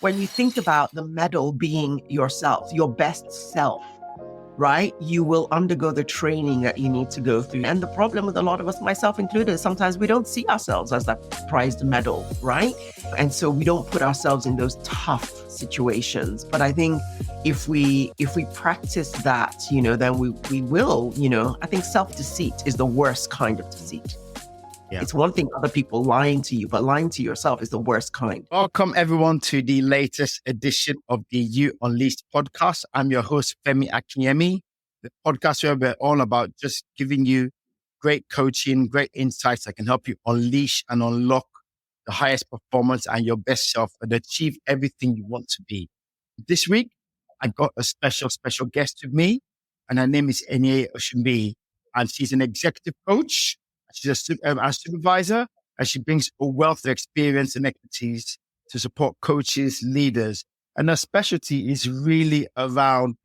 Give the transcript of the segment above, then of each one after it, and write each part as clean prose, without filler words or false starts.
when you think about the medal being yourself, your best self, right? You will undergo the training that you need to go through. And the problem with a lot of us, myself included, sometimes we don't see ourselves as that prized medal, right? And so we don't put ourselves in those tough situations. But I think if we practice that, then we will, I think self-deceit is the worst kind of deceit. Yeah. It's one thing other people lying to you, but lying to yourself is the worst kind. Welcome everyone to the latest edition of the You Unleashed podcast. I'm your host, Femi Akinyemi, the podcast where we're all about just giving you great coaching, great insights that can help you unleash and unlock the highest performance and your best self and achieve everything you want to be. This week, I got a special guest with me, and her name is Eniye Oshunbiyi, and she's an executive coach. She's a supervisor, and she brings a wealth of experience and expertise to support coaches, leaders. And her specialty is really around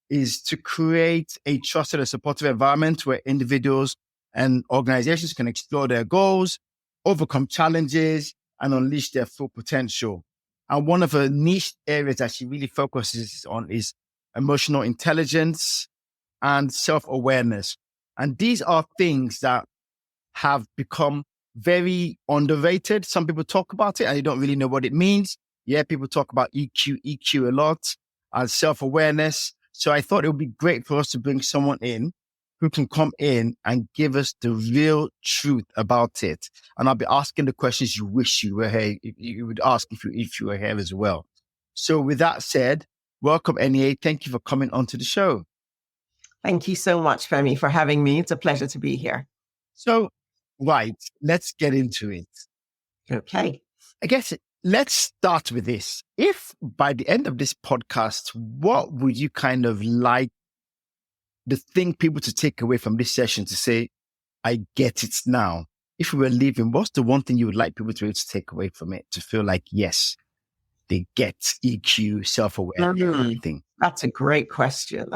is to create a trusted and supportive environment where individuals and organizations can explore their goals, overcome challenges, and unleash their full potential. And one of her niche areas that she really focuses on is emotional intelligence and self-awareness. And these are things that have become very underrated. Some people talk about it and they don't really know what it means. Yeah, people talk about EQ a lot, and self-awareness. So I thought it would be great for us to bring someone in who can come in and give us the real truth about it. And I'll be asking the questions you wish you were here. You would ask if you were here as well. So with that said, welcome, Eniye. Thank you for coming onto the show. Thank you so much, Femi, for having me. It's a pleasure to be here. So, right, let's get into it. Okay. I guess let's start with this. If by the end of this podcast, what would you kind of like the thing people to take away from this session to say, I get it now? If we were leaving, what's the one thing you would like people to be able to take away from it to feel like, yes, they get EQ, self-awareness, everything? That's a great question.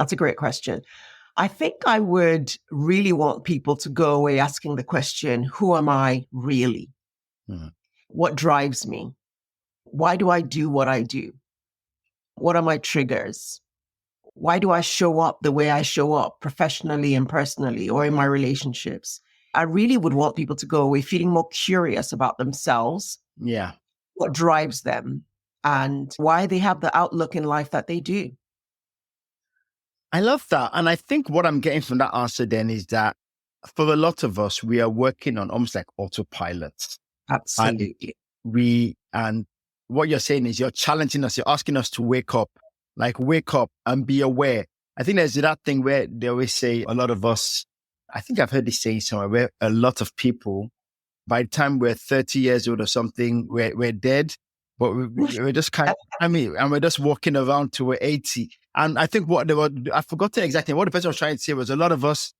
I think I would really want people to go away asking the question, who am I really? What drives me? Why do I do what I do? What are my triggers? Why do I show up the way I show up professionally and personally or in my relationships? I really would want people to go away feeling more curious about themselves. Yeah. What drives them and why they have the outlook in life that they do. I love that. And I think what I'm getting from that answer then is that for a lot of us, we are working on almost like autopilot. Absolutely. And what you're saying is you're challenging us, you're asking us to wake up and be aware. I think there's that thing where they always say a lot of us, I think I've heard this saying somewhere, where a lot of people, by the time we're 30 years old or something, we're dead. But we're just and we're just walking around till we're 80. And I think I've forgotten exactly what the person was trying to say was a lot of us,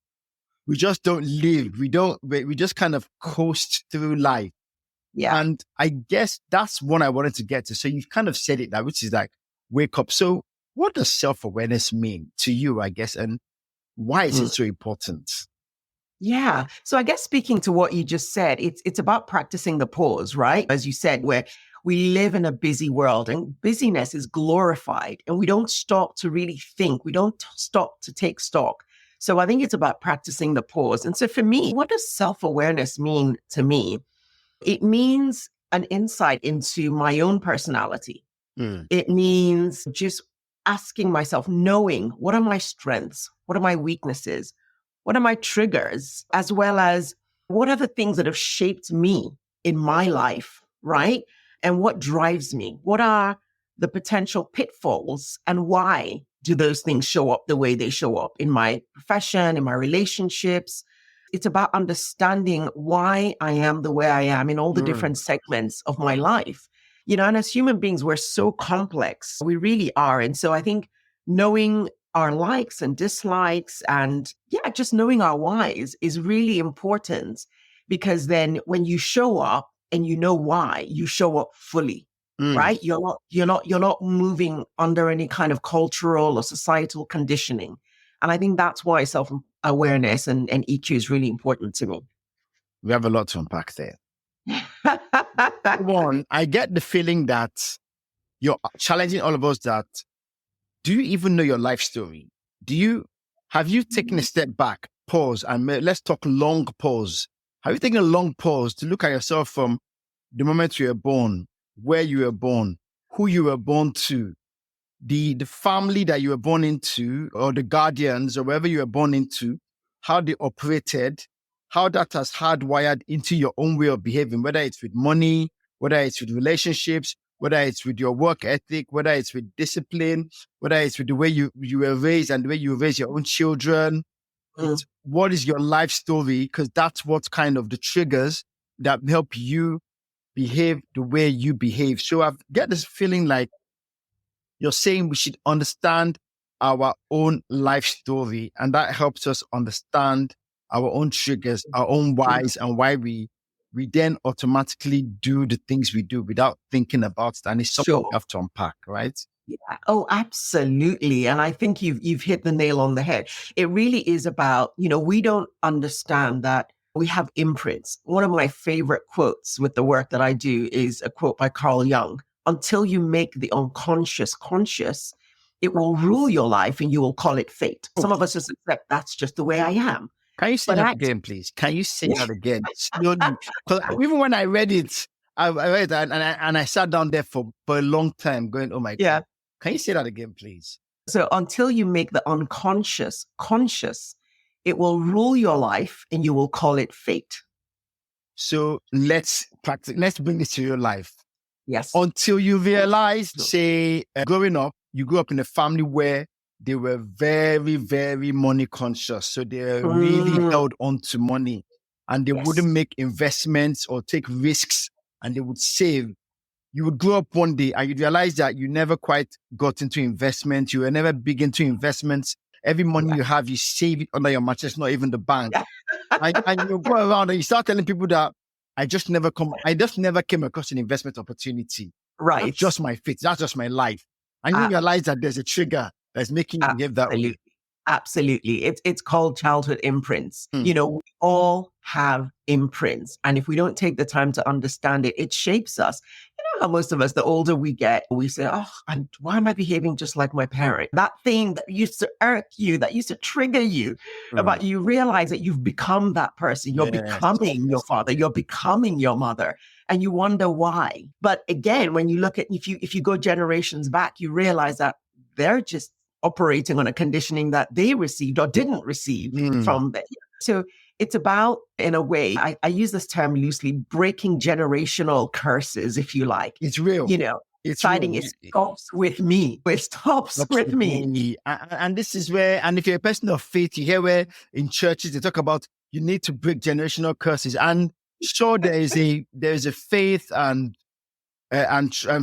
we just don't live. We just kind of coast through life. Yeah. And I guess that's what I wanted to get to. So you've kind of said it now, which is like, wake up. So what does self-awareness mean to you, I guess? And why is it so important? Yeah. So I guess speaking to what you just said, it's about practicing the pause, right? As you said, where we live in a busy world and busyness is glorified and we don't stop to really think. We don't stop to take stock. So I think it's about practicing the pause. And so for me, what does self-awareness mean to me? It means an insight into my own personality. It means just asking myself, knowing what are my strengths? What are my weaknesses? What are my triggers? As well as what are the things that have shaped me in my life, right? And what drives me? What are the potential pitfalls and why do those things show up the way they show up in my profession, in my relationships? It's about understanding why I am the way I am in all the different segments of my life. And as human beings, we're so complex. We really are. And so I think knowing our likes and dislikes and just knowing our whys is really important, because then when you show up and you know why, you show up fully, right? You're not moving under any kind of cultural or societal conditioning. And I think that's why self-awareness and EQ is really important to me. We have a lot to unpack there. One, I get the feeling that you're challenging all of us that, do you even know your life story? Have you taken a step back, pause, and let's talk long pause. Have you taken a long pause to look at yourself from the moment you were born, where you were born, who you were born to, the family that you were born into, or the guardians, or wherever you were born into, how they operated, how that has hardwired into your own way of behaving, whether it's with money, whether it's with relationships, whether it's with your work ethic, whether it's with discipline, whether it's with the way you were raised and the way you raise your own children. It's what is your life story? Because that's what kind of the triggers that help you behave the way you behave. So I get this feeling like you're saying we should understand our own life story, and that helps us understand our own triggers, our own whys, and why we then automatically do the things we do without thinking about it. And it's something we Sure. have to unpack, right? Yeah. Oh, absolutely. And I think you've hit the nail on the head. It really is about, we don't understand that we have imprints. One of my favorite quotes with the work that I do is a quote by Carl Jung. Until you make the unconscious conscious, it will rule your life and you will call it fate. Some of us just accept that's just the way I am. Can you say But that again, please? Can you say that again? Slowly. Because even when I read it, I read it and I sat down there for a long time going, oh my yeah. God. Can you say that again, please? So until you make the unconscious conscious, it will rule your life and you will call it fate. So let's practice. Let's bring this to your life. Yes. Until you realize, say, growing up, you grew up in a family where they were very, very money conscious. So they really held on to money and they wouldn't make investments or take risks, and they would save. You would grow up one day and you'd realize that you never quite got into investment. You were never big into investments. Every money you have, you save it under your mattress, not even the bank. And you go around and you start telling people that I just never came across an investment opportunity. Right. That's just my fate. That's just my life. And you realize that there's a trigger that's making you behave that way. Absolutely. It's called childhood imprints. We all have imprints. And if we don't take the time to understand it, it shapes us. You know how most of us, the older we get, we say, oh, why am I behaving just like my parent? That thing that used to irk you, that used to trigger you, but you realize that you've become that person. You're becoming your father. You're becoming your mother. And you wonder why. But again, when you look at, if you go generations back, you realize that they're just operating on a conditioning that they received or didn't receive from them. So it's about, in a way, I use this term loosely, breaking generational curses, if you like. It's real. It's deciding it stops with me. It stops with me. And this is where, and if you're a person of faith, you hear where in churches they talk about you need to break generational curses. And sure, there is a faith and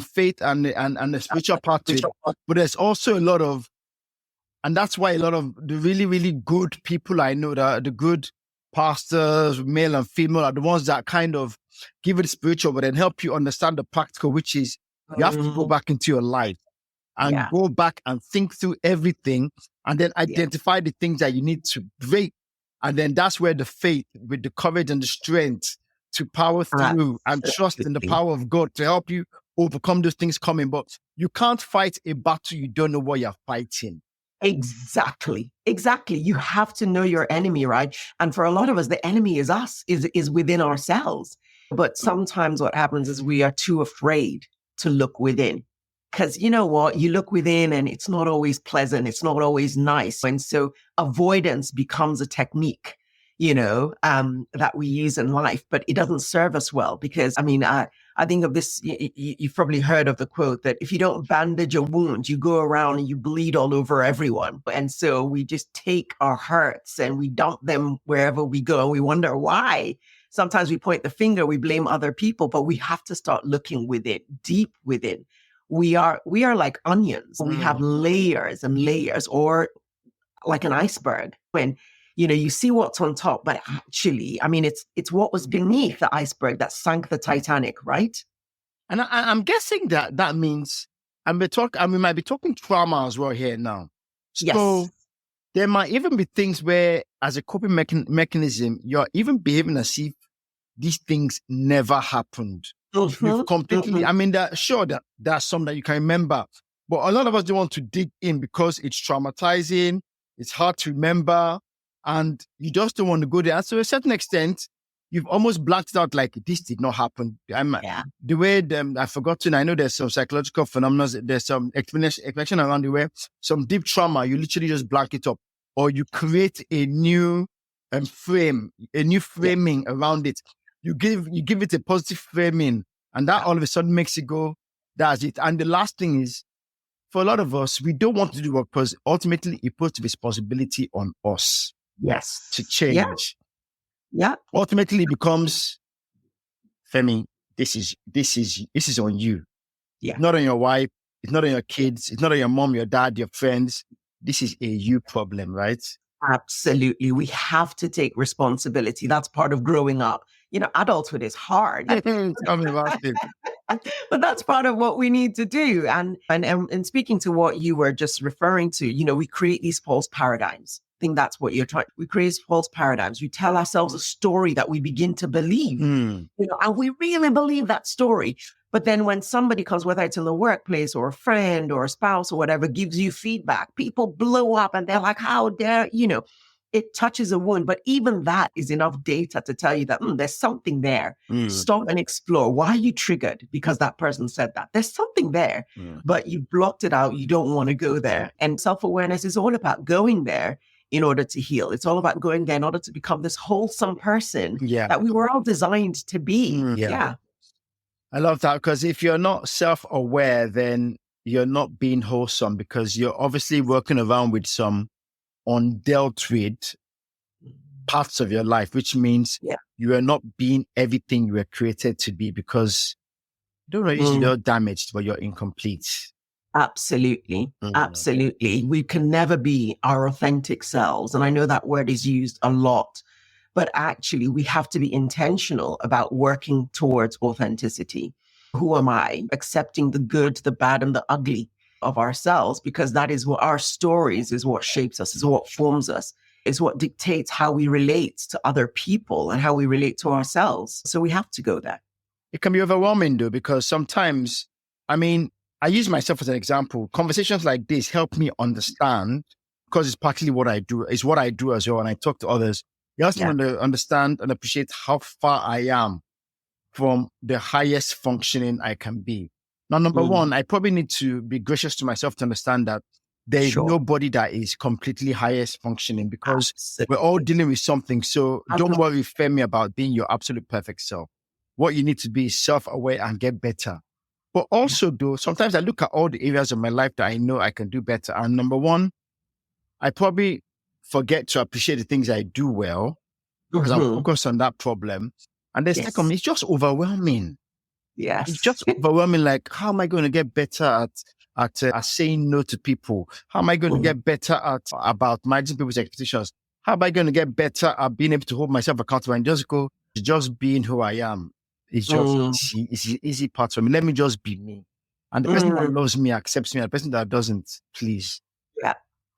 faith and a spiritual part to it, but there's also a lot of, and that's why a lot of the really, really good people I know, the good pastors, male and female, are the ones that kind of give it spiritual, but then help you understand the practical, which is you have to go back into your life and go back and think through everything and then identify the things that you need to break. And then that's where the faith with the courage and the strength to power through and trust in the power of God to help you overcome those things coming. But you can't fight a battle you don't know what you're fighting. Exactly. You have to know your enemy, right? And for a lot of us, the enemy is us, is within ourselves. But sometimes what happens is we are too afraid to look within. Because you know what? You look within and it's not always pleasant. It's not always nice. And so avoidance becomes a technique, that we use in life, but it doesn't serve us well because, I think of this, you've probably heard of the quote that if you don't bandage a wound, you go around and you bleed all over everyone. And so we just take our hurts and we dump them wherever we go. And we wonder why. Sometimes we point the finger, we blame other people, but we have to start looking within, deep within. We are like onions. We have layers and layers, or like an iceberg. When you see what's on top, but actually, it's what was beneath the iceberg that sank the Titanic, right? And I'm guessing that means, and we might be talking trauma as well here now. So there might even be things where, as a coping mechanism, you're even behaving as if these things never happened. You've completely, mhm. I mean, sure that there are some that you can remember, but a lot of us don't want to dig in because it's traumatizing, it's hard to remember, and you just don't want to go there. And so, to a certain extent, you've almost blanked it out like this did not happen. Yeah. The way I've forgotten, I know there's some psychological phenomena, there's some explanation around the way, some deep trauma, you literally just blank it up, or you create a new framing around it. You give it a positive framing, and that all of a sudden makes it go, that's it. And the last thing is, for a lot of us, we don't want to do work because ultimately it puts responsibility on us to Yes. Yeah. change. Yeah. Ultimately, it becomes, Femi, this is on you. Yeah. It's not on your wife. It's not on your kids. It's not on your mom, your dad, your friends. This is a you problem, right? Absolutely. We have to take responsibility. That's part of growing up. Adulthood is hard. Tell me about it. But that's part of what we need to do. And speaking to what you were just referring to, we create these false paradigms. I think that's what you're trying. We create false paradigms. We tell ourselves a story that we begin to believe, and we really believe that story. But then when somebody comes, whether it's in the workplace or a friend or a spouse or whatever, gives you feedback, people blow up and they're like, how dare, it touches a wound. But even that is enough data to tell you that there's something there. Stop and explore. Why are you triggered? Because that person said that. There's something there, but you blocked it out. You don't want to go there. And self-awareness is all about going there in order to heal. It's all about going there in order to become this wholesome person that we were all designed to be. Yeah. I love that, because if you're not self-aware, then you're not being wholesome, because you're obviously working around with some undealt with parts of your life, which means you are not being everything you were created to be, because you don't know, you're damaged, but you're incomplete. Absolutely. Absolutely. We can never be our authentic selves. And I know that word is used a lot, but actually we have to be intentional about working towards authenticity. Who am I? Accepting the good, the bad, and the ugly of ourselves, because that is what our stories is what shapes us, is what forms us, is what dictates how we relate to other people and how we relate to ourselves. So we have to go there. It can be overwhelming though, because sometimes, I use myself as an example. Conversations like this help me understand, because it's partly what I do. It's what I do as well. And I talk to others. It helps me understand and appreciate how far I am from the highest functioning I can be. Now, number one, I probably need to be gracious to myself to understand that there is nobody that is completely highest functioning, because we're all dealing with something. So don't worry, Femi, about being your absolute perfect self. What you need to be is self-aware and get better. But also, though, sometimes I look at all the areas of my life that I know I can do better. And number one, I probably forget to appreciate the things I do well, because I'm focused on that problem. And the second, it's just overwhelming. Yes. It's just overwhelming. Like, how am I going to get better at saying no to people? How am I going to get better at about managing people's expectations? How am I going to get better at being able to hold myself accountable and just being who I am? It's just it's the easy part for me. Let me just be me. And the person that loves me accepts me. And the person that doesn't, please.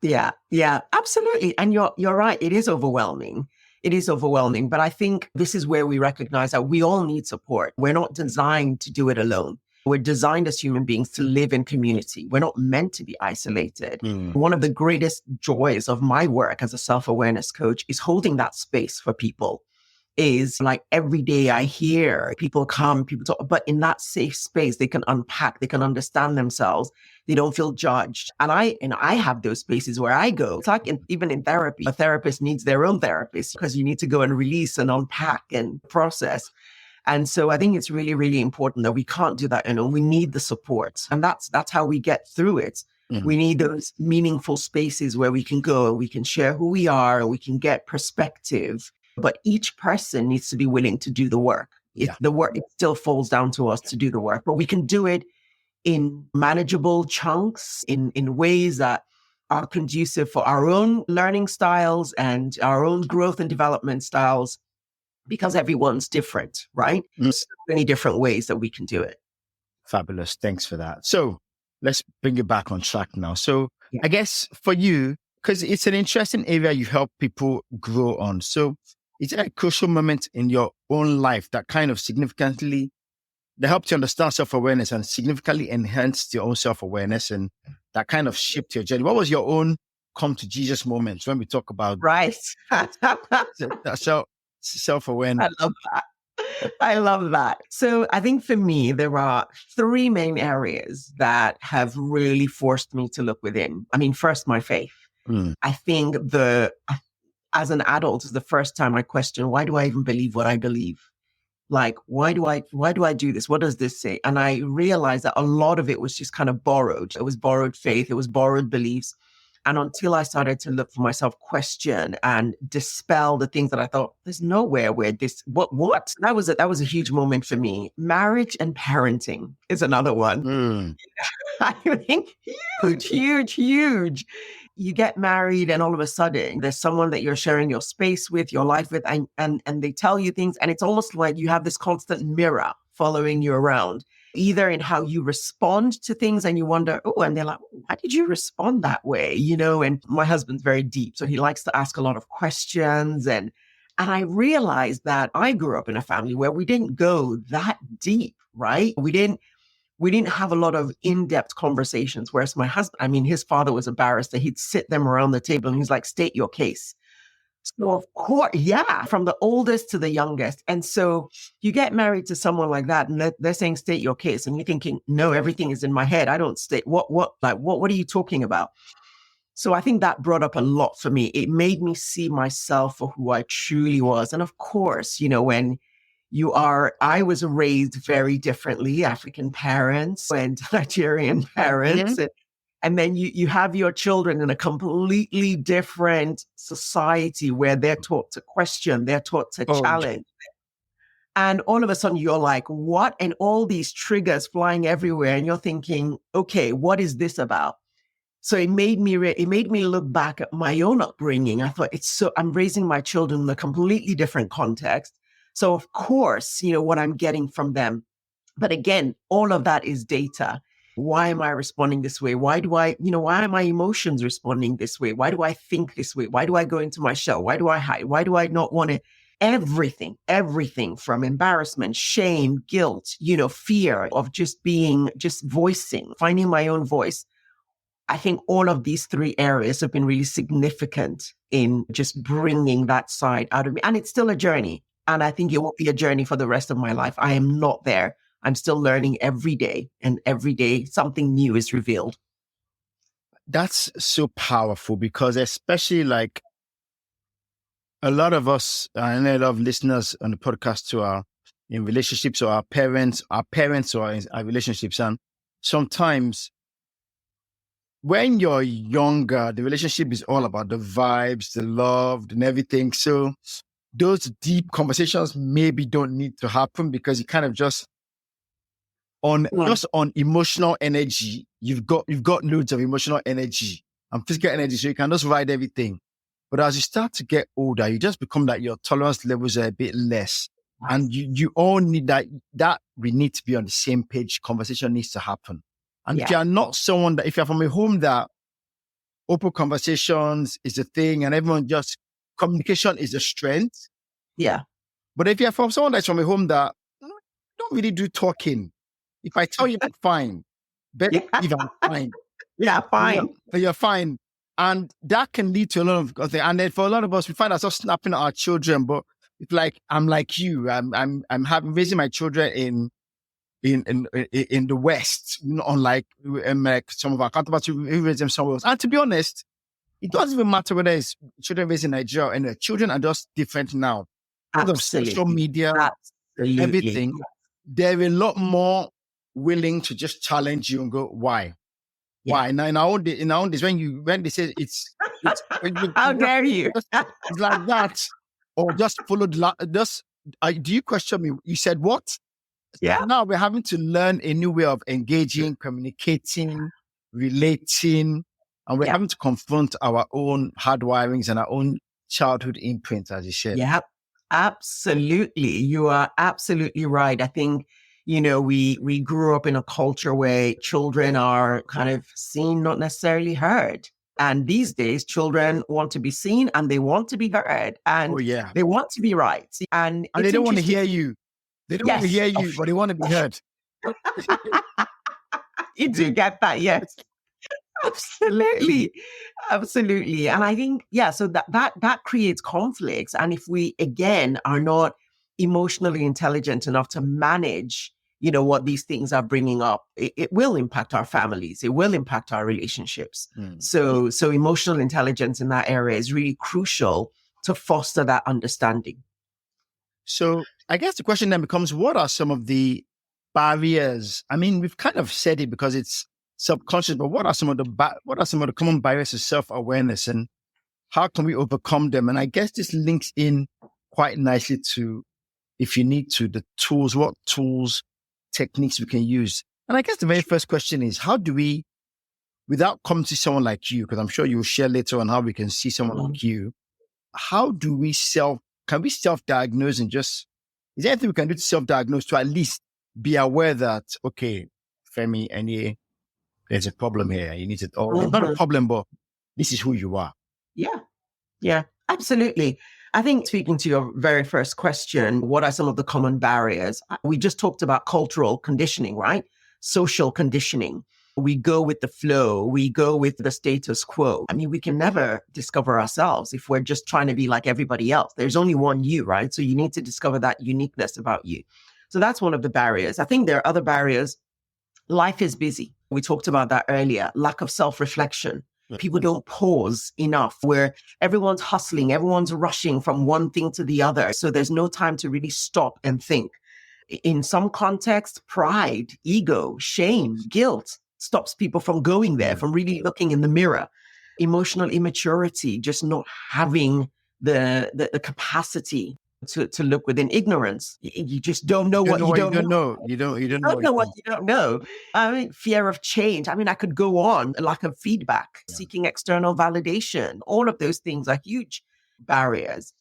Yeah, absolutely. And you're right. It is overwhelming. It is overwhelming. But I think this is where we recognize that we all need support. We're not designed to do it alone. We're designed as human beings to live in community. We're not meant to be isolated. One of the greatest joys of my work as a self-awareness coach is holding that space for people. Is like every day I hear people come, people talk, but in that safe space, they can unpack, they can understand themselves. They don't feel judged. And I have those spaces where I go. It's like even in therapy, a therapist needs their own therapist, because you need to go and release and unpack and process. And so I think it's really, really important that we can't do that alone. We need the support. And that's how we get through it. We need those meaningful spaces where we can go and we can share who we are and we can get perspective. But each person needs to be willing to do the work. It still falls down to us to do the work, but we can do it in manageable chunks, in ways that are conducive for our own learning styles and our own growth and development styles, because everyone's different, right? So many different ways that we can do it. Fabulous. Thanks for that. So let's bring it back on track now. So I guess for you, because it's an interesting area you help people grow on. So is there a crucial moment in your own life that kind of significantly they helped you understand self-awareness and significantly enhanced your own self-awareness, and that kind of shaped your journey. What was your own come to Jesus moments when we talk about Right. self-awareness? I love that. I love that. So I think for me, there are three main areas that have really forced me to look within. I mean, first, my faith. Mm. I think as an adult is the first time I question, why do I even believe what I believe? Like, why do I do this? What does this say? And I realized that a lot of it was just kind of borrowed. It was borrowed faith. It was borrowed beliefs. And until I started to look for myself, question and dispel the things that I thought, there's nowhere where this, what? That was a huge moment for me. Marriage and parenting is another one. Mm. I think huge. You get married and all of a sudden there's someone that you're sharing your space with, your life with, and they tell you things. And it's almost like you have this constant mirror following you around, either in how you respond to things and you wonder, oh, and they're like, why did you respond that way? And my husband's very deep. So he likes to ask a lot of questions. And I realized that I grew up in a family where we didn't go that deep, right? We didn't have a lot of in-depth conversations. Whereas my husband, I mean, his father was a barrister. He'd sit them around the table and he's like, state your case. So of course, yeah, from the oldest to the youngest. And so you get married to someone like that and they're saying, state your case. And you're thinking, no, everything is in my head. I don't state what are you talking about? So I think that brought up a lot for me. It made me see myself for who I truly was. And of course, when I was raised very differently, African parents and Nigerian parents. Mm-hmm. And then you have your children in a completely different society where they're taught to question, they're taught to challenge. And all of a sudden you're like, what? And all these triggers flying everywhere. And you're thinking, okay, what is this about? So it made me look back at my own upbringing. I thought I'm raising my children in a completely different context. So of course, what I'm getting from them. But again, all of that is data. Why am I responding this way? Why are my emotions responding this way? Why do I think this way? Why do I go into my shell? Why do I hide? Why do I not want to? Everything from embarrassment, shame, guilt, fear of just voicing, finding my own voice. I think all of these three areas have been really significant in just bringing that side out of me. And it's still a journey. And I think it will be a journey for the rest of my life. I am not there. I'm still learning every day. And every day something new is revealed. That's so powerful because especially like a lot of us, and a lot of listeners on the podcast who are in relationships or our parents or in our relationships. And sometimes when you're younger, the relationship is all about the vibes, the love and everything. So those deep conversations maybe don't need to happen because you kind of just on emotional energy, you've got loads of emotional energy and physical energy. So you can just ride everything. But as you start to get older, you just become that your tolerance levels are a bit less. And you all need that we need to be on the same page. Conversation needs to happen. And if you're not someone if you're from a home that open conversations is a thing and everyone just communication is a strength. Yeah. But if you're from someone that's from a home that don't really do talking, if I tell you I'm fine, better if I'm fine. Yeah, fine. You're fine. And that can lead to a lot of things. And then for a lot of us, we find ourselves snapping at our children. But it's like I'm like you. I'm raising my children in the West, unlike some of our counterparts who raise them somewhere else. And to be honest, it doesn't even matter whether it's children raised in Nigeria and the children are just different now. Absolutely. Social media, everything. They're a lot more willing to just challenge you and go, why? Yeah. Why? Now in our own days, when they say it's how dare you? It's like that. Or just followed do you question me? You said what? Yeah. Now we're having to learn a new way of engaging, communicating, relating, and we're having to confront our own hardwirings and our own childhood imprints, as you said. Yeah, absolutely. You are absolutely right. I think, we grew up in a culture where children are kind of seen, not necessarily heard. And these days, children want to be seen and they want to be heard and they want to be right. And they don't want to hear you. They don't want to Yes, hear you, but they want to be heard. you do get that. Yes. Absolutely. Absolutely. And I think, yeah, so that creates conflicts. And if we again are not emotionally intelligent enough to manage, what these things are bringing up, it will impact our families. It will impact our relationships. So emotional intelligence in that area is really crucial to foster that understanding. So I guess the question then becomes, what are some of the barriers? I mean, we've kind of said it because it's subconscious, but what are some of the common barriers to self-awareness, and how can we overcome them? And I guess this links in quite nicely to, if you need to, the tools, what tools, techniques we can use. And I guess the very first question is, how do we, without coming to someone like you, because I'm sure you'll share later on how we can see someone like you, how do we can we self-diagnose, and just, is there anything we can do to self-diagnose to at least be aware that, okay, Femi, Eniye, there's a problem here. You need to, or not a problem, but this is who you are. Yeah. Yeah, absolutely. I think speaking to your very first question, what are some of the common barriers? We just talked about cultural conditioning, right? Social conditioning. We go with the flow. We go with the status quo. I mean, we can never discover ourselves if we're just trying to be like everybody else. There's only one you, right? So you need to discover that uniqueness about you. So that's one of the barriers. I think there are other barriers. Life is busy. We talked about that earlier. Lack of self-reflection. People don't pause enough, where everyone's hustling, everyone's rushing from one thing to the other. So there's no time to really stop and think. In some context, pride, ego, shame, guilt stops people from going there, from really looking in the mirror. Emotional immaturity, just not having the capacity to look within. Ignorance. You just don't know what you don't know. You don't Know what you don't know. I mean, fear of change. I mean, I could go on. Lack of feedback, seeking external validation. All of those things are huge barriers.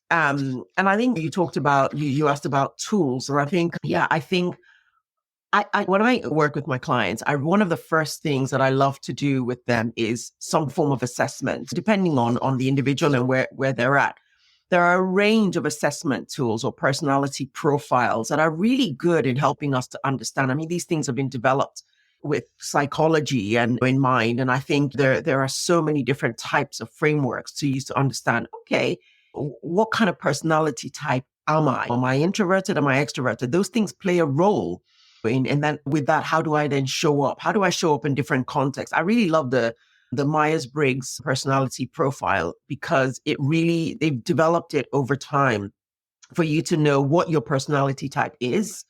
And I think you talked about, you asked about tools, or I think when I work with my clients, one of the first things that I love to do with them is some form of assessment, depending on the individual and where they're at. There are a range of assessment tools or personality profiles that are really good in helping us to understand. I mean, these things have been developed with psychology and in mind. And I think there are so many different types of frameworks to use to understand, okay, what kind of personality type am I? Am I introverted? Am I extroverted? Those things play a role. And then with that, how do I then show up? How do I show up in different contexts? I really love the Myers-Briggs personality profile, because they've developed it over time for you to know what your personality type is,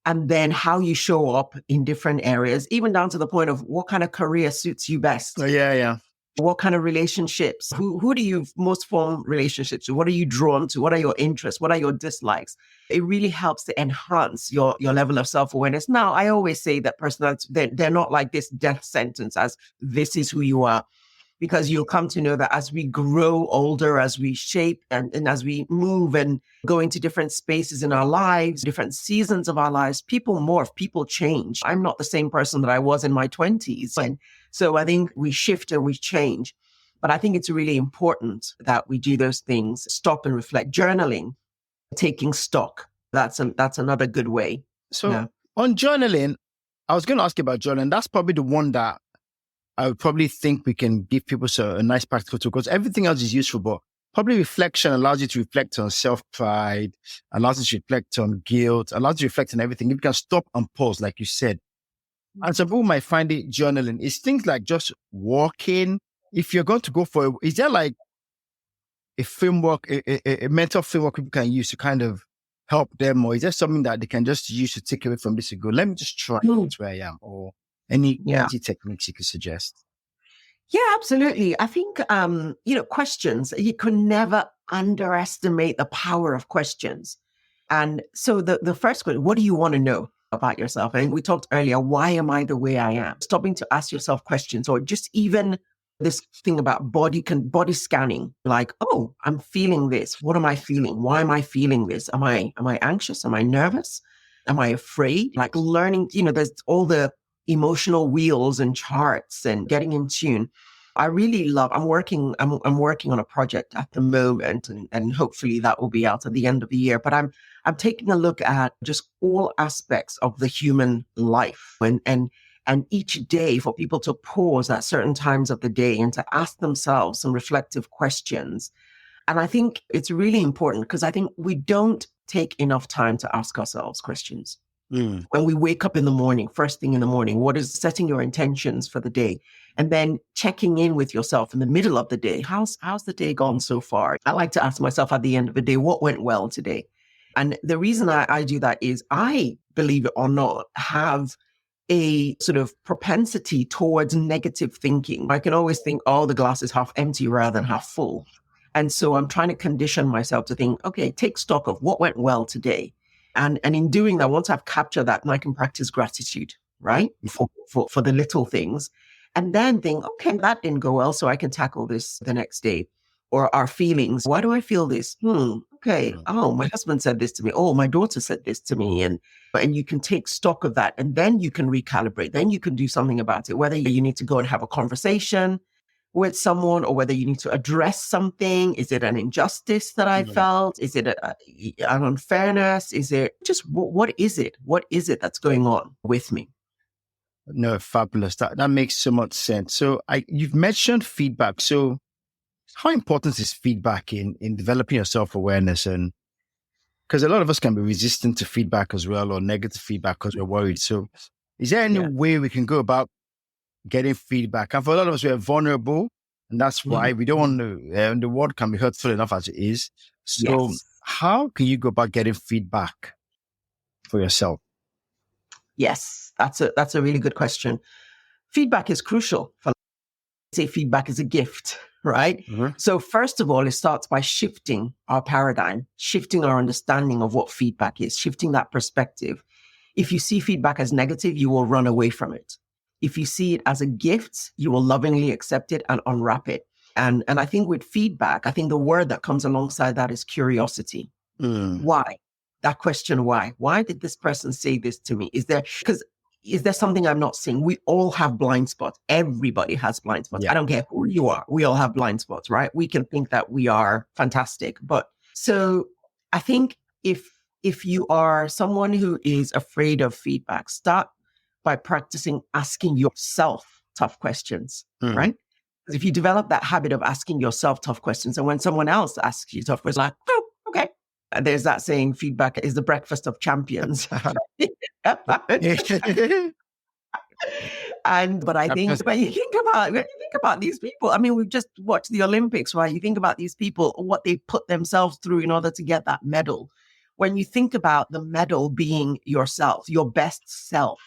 and then how you show up in different areas, even down to the point of what kind of career suits you best. Oh, yeah. What kind of relationships? Who do you most form relationships with? What are you drawn to? What are your interests? What are your dislikes? It really helps to enhance your level of self-awareness. Now, I always say that personalities, they're not like this death sentence as this is who you are, because you'll come to know that as we grow older, as we shape and as we move and go into different spaces in our lives, different seasons of our lives, people morph, people change. I'm not the same person that I was in my 20s. And so I think we shift and we change. But I think it's really important that we do those things, stop and reflect. Journaling, taking stock. That's another good way. So on journaling, I was going to ask you about journaling. That's probably the one that I would probably think we can give people a nice practical tool, because everything else is useful, but probably reflection allows you to reflect on self-pride, allows you to reflect on guilt, allows you to reflect on everything. You can stop and pause, like you said. And some people might find it journaling. It's things like just walking. If you're going to go is there like a framework, a mental framework people can use to kind of help them, or is there something that they can just use to take away from this and go, let me just try it where I am, or any techniques you could suggest? Yeah, absolutely. I think, questions, you can never underestimate the power of questions. And so the first question, what do you want to know about yourself? And we talked earlier, why am I the way I am? Stopping to ask yourself questions, or just even this thing about body scanning, like, oh, I'm feeling this. What am I feeling? Why am I feeling this? Am I anxious? Am I nervous? Am I afraid? Like learning, there's all the emotional wheels and charts and getting in tune. I really love, I'm working on a project at the moment, and hopefully that will be out at the end of the year. But I'm taking a look at just all aspects of the human life, and each day for people to pause at certain times of the day and to ask themselves some reflective questions. And I think it's really important because I think we don't take enough time to ask ourselves questions. When we wake up in the morning, first thing in the morning, what is setting your intentions for the day? And then checking in with yourself in the middle of the day. How's the day gone so far? I like to ask myself at the end of the day, what went well today? And the reason I do that is I, believe it or not, have a sort of propensity towards negative thinking. I can always think, oh, the glass is half empty rather than half full. And so I'm trying to condition myself to think, okay, take stock of what went well today. And in doing that, once I've captured that, I can practice gratitude, right? For the little things. And then think, okay, that didn't go well, so I can tackle this the next day. Or our feelings. Why do I feel this? Okay. Oh, my husband said this to me. Oh, my daughter said this to me. And you can take stock of that, and then you can recalibrate. Then you can do something about it, whether you need to go and have a conversation with someone or whether you need to address something. Is it an injustice that I felt? Is it an unfairness? Is it just, what is it? What is it that's going on with me? No, fabulous. That makes so much sense. So you've mentioned feedback. So how important is feedback in developing your self-awareness? And because a lot of us can be resistant to feedback as well, or negative feedback because we're worried. So is there any way we can go about getting feedback? And for a lot of us, we are vulnerable, and that's why we don't want to, the world can be hurtful enough as it is. So how can you go about getting feedback for yourself? Yes, that's a really good question. Feedback is crucial. Say feedback is a gift, right? So first of all, it starts by shifting our paradigm, shifting our understanding of what feedback is, shifting that perspective. If you see feedback as negative, you will run away from it. If you see it as a gift, you will lovingly accept it and unwrap it. And I think with feedback, I think the word that comes alongside that is curiosity. Why? That question, why? Why did this person say this to me? Is there something I'm not seeing? We all have blind spots. Everybody has blind spots. I don't care who you are. We all have blind spots, right? We can think that we are fantastic. But so I think if you are someone who is afraid of feedback, start by practicing asking yourself tough questions, right? Because if you develop that habit of asking yourself tough questions, and when someone else asks you tough questions, like, oh, okay. There's that saying, feedback is the breakfast of champions. But I think when you think about these people, I mean, we've just watched the Olympics, right? You think about these people, what they put themselves through in order to get that medal. When you think about the medal being yourself, your best self,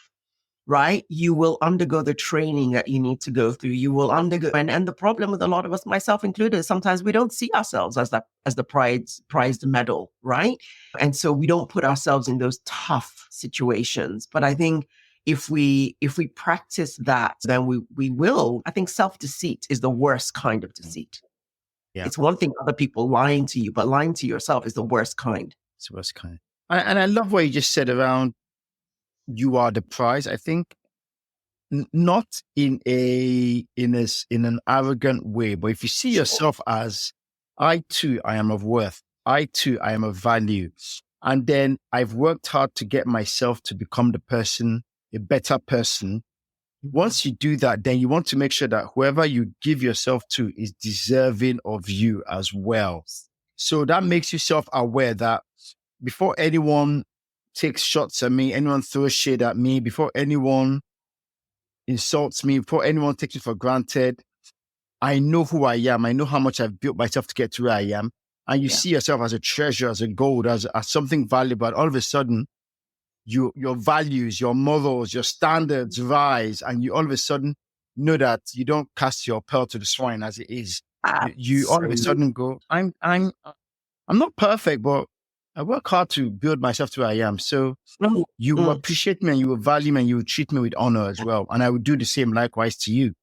right? You will undergo the training that you need to go through. You will undergo, and the problem with a lot of us, myself included, is sometimes we don't see ourselves as the prized medal, right? And so we don't put ourselves in those tough situations. But I think if we practice that, then we will. I think self-deceit is the worst kind of deceit. It's one thing other people lying to you, but lying to yourself is the worst kind. It's the worst kind. And I love what you just said around you are the prize. I think not in an arrogant way, but if you see yourself as I too, I am of worth. I too, I am of value. And then I've worked hard to get myself to become a better person. Once you do that, then you want to make sure that whoever you give yourself to is deserving of you as well. So that makes you self-aware that before anyone takes shots at me, anyone throws shade at me, before anyone insults me, before anyone takes me for granted, I know who I am. I know how much I've built myself to get to where I am. And you see yourself as a treasure, as a gold, as something valuable. And all of a sudden, your values, your morals, your standards rise. And you all of a sudden know that you don't cast your pearl to the swine as it is. You all of a sudden go, I'm not perfect, but I work hard to build myself to where I am. So you will appreciate me and you will value me and you will treat me with honor as well. And I would do the same likewise to you.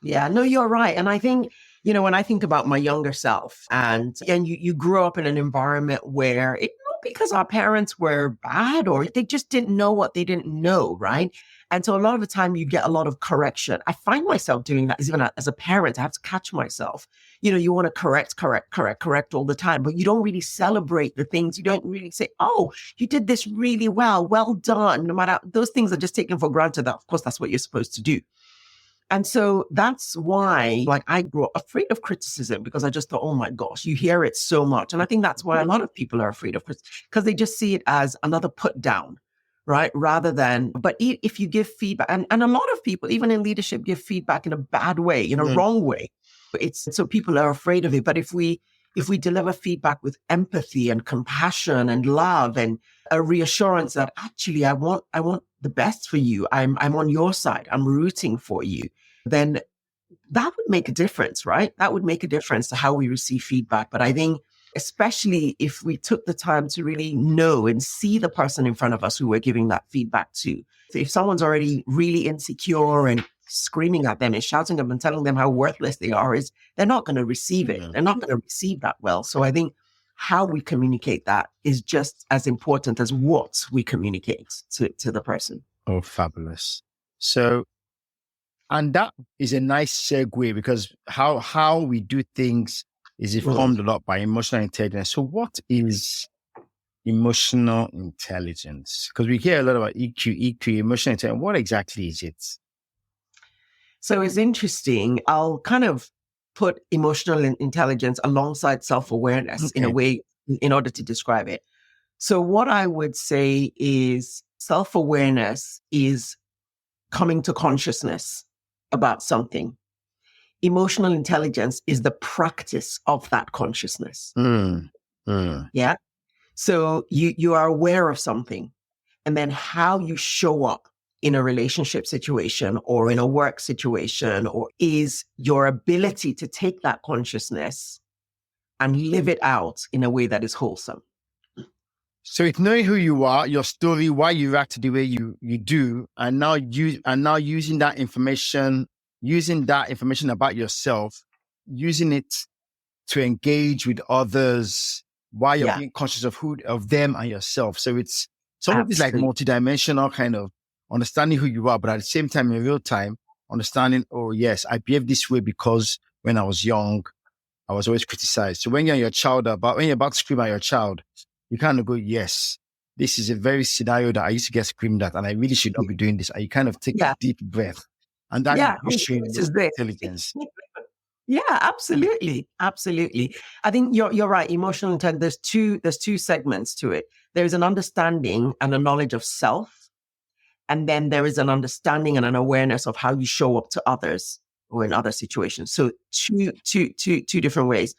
Yeah, no, you're right. And I think, when I think about my younger self and you grow up in an environment where it because our parents were bad or they just didn't know what they didn't know, right? And so a lot of the time you get a lot of correction. I find myself doing that even as a parent. I have to catch myself. You want to correct all the time, but you don't really celebrate the things. You don't really say, oh, you did this really well. Well done. No matter, those things are just taken for granted. That, of course, that's what you're supposed to do. And so that's why, like, I grew up afraid of criticism because I just thought, oh my gosh, you hear it so much. And I think that's why a lot of people are afraid of criticism because they just see it as another put down, right? Rather than, but if you give feedback, and a lot of people, even in leadership, give feedback in a bad way, in a wrong way. It's so people are afraid of it. But if we deliver feedback with empathy and compassion and love and a reassurance that actually I want the best for you, I'm on your side, I'm rooting for you, then that would make a difference, right? That would make a difference to how we receive feedback. But I think especially if we took the time to really know and see the person in front of us who we're giving that feedback to. If someone's already really insecure and screaming at them and shouting at them and telling them how worthless they are, they're not going to receive it. They're not going to receive that well. So I think how we communicate that is just as important as what we communicate to the person. Oh, fabulous. So, and that is a nice segue because how we do things is informed a lot by emotional intelligence. So what is emotional intelligence? Because we hear a lot about EQ, emotional intelligence. What exactly is it? So it's interesting. I'll kind of put emotional intelligence alongside self-awareness in a way in order to describe it. So what I would say is self-awareness is coming to consciousness about something. Emotional intelligence is the practice of that consciousness. Yeah. So you are aware of something, and then how you show up in a relationship situation or in a work situation, or is your ability to take that consciousness and live it out in a way that is wholesome. So it's knowing who you are, your story, why you act the way you do, and now using that information about yourself, using it to engage with others while you're being conscious of them and yourself. So it's some of this like multidimensional kind of understanding who you are, but at the same time, in real time, understanding, oh yes, I behave this way because when I was young, I was always criticized. So when you're when you're about to scream at your child, you kind of go, yes, this is a very scenario that I used to get screamed at and I really should not be doing this. And you kind of take a deep breath. And that is showing intelligence. Yeah, absolutely. Absolutely. I think you're right. Emotional intelligence, there's two segments to it. There's an understanding and a knowledge of self. And then there is an understanding and an awareness of how you show up to others or in other situations. So two different ways.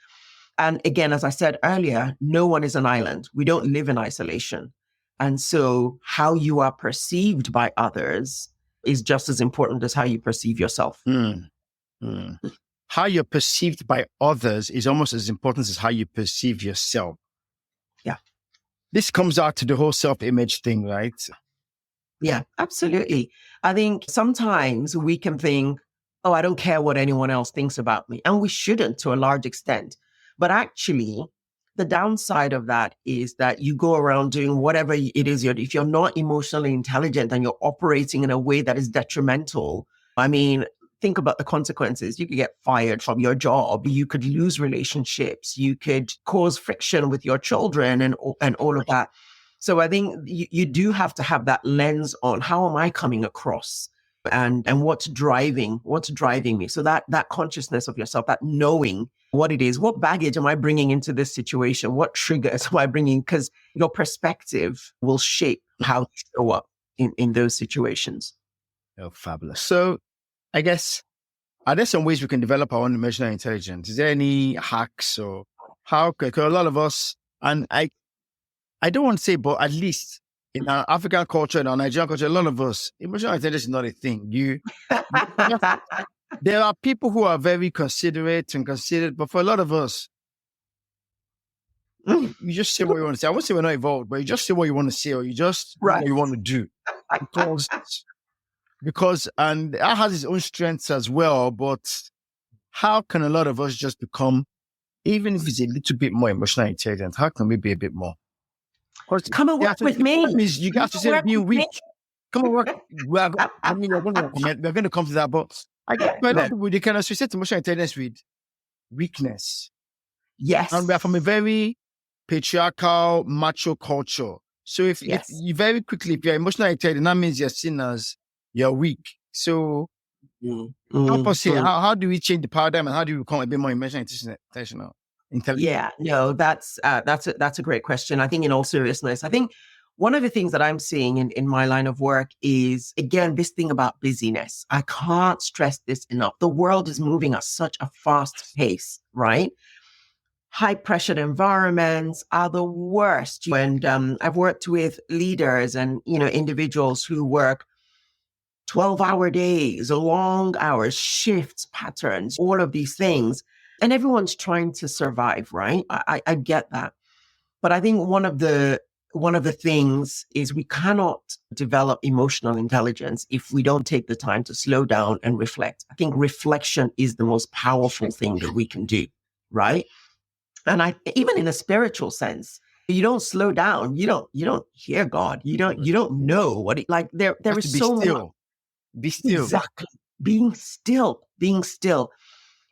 And again, as I said earlier, no one is an island. We don't live in isolation. And so how you are perceived by others is just as important as how you perceive yourself. How you're perceived by others is almost as important as how you perceive yourself. Yeah. This comes out to the whole self-image thing, right? Yeah, absolutely. I think sometimes we can think, oh, I don't care what anyone else thinks about me. And we shouldn't to a large extent. But actually, the downside of that is that you go around doing whatever it is. If you're not emotionally intelligent and you're operating in a way that is detrimental, I mean, think about the consequences. You could get fired from your job. You could lose relationships. You could cause friction with your children and all of that. So I think you do have to have that lens on how am I coming across and what's driving me. So that consciousness of yourself, that knowing what it is, what baggage am I bringing into this situation? What triggers am I bringing? Because your perspective will shape how you show up in those situations. Oh, fabulous. So I guess, are there some ways we can develop our own emotional intelligence? Is there any hacks or how could a lot of us, and I don't want to say, but at least in our African culture and our Nigerian culture, a lot of us, emotional intelligence is not a thing. There are people who are very considerate and considered, but for a lot of us, you just say what you want to say. I won't say we're not evolved, but you just say what you want to say, or you just do what you want to do. Because and that has its own strengths as well, but how can a lot of us just become, even if it's a little bit more emotional intelligent, how can we be a bit more? Come and work with me. That means you guys to say being weak. Come and work. We're going to come to that, but I guess a lot of people, they can associate emotional intelligence with weakness. Yes. And we are from a very patriarchal, macho culture. So if you very quickly, if you're emotionally intelligent, that means you're seen as you're weak. So help us here. How do we change the paradigm, and how do we become a bit more emotionally intelligent? Yeah, no, that's a great question. I think in all seriousness, I think one of the things that I'm seeing in my line of work is, again, this thing about busyness. I can't stress this enough. The world is moving at such a fast pace, right? High pressured environments are the worst. And I've worked with leaders and, individuals who work 12-hour days, long hours, shifts, patterns, all of these things. And everyone's trying to survive, right? I get that. But I think one of the things is we cannot develop emotional intelligence if we don't take the time to slow down and reflect. I think reflection is the most powerful thing that we can do, right? And even in a spiritual sense, you don't slow down. You don't hear God. You don't know what it like. There is so much. Be still. Exactly. Being still.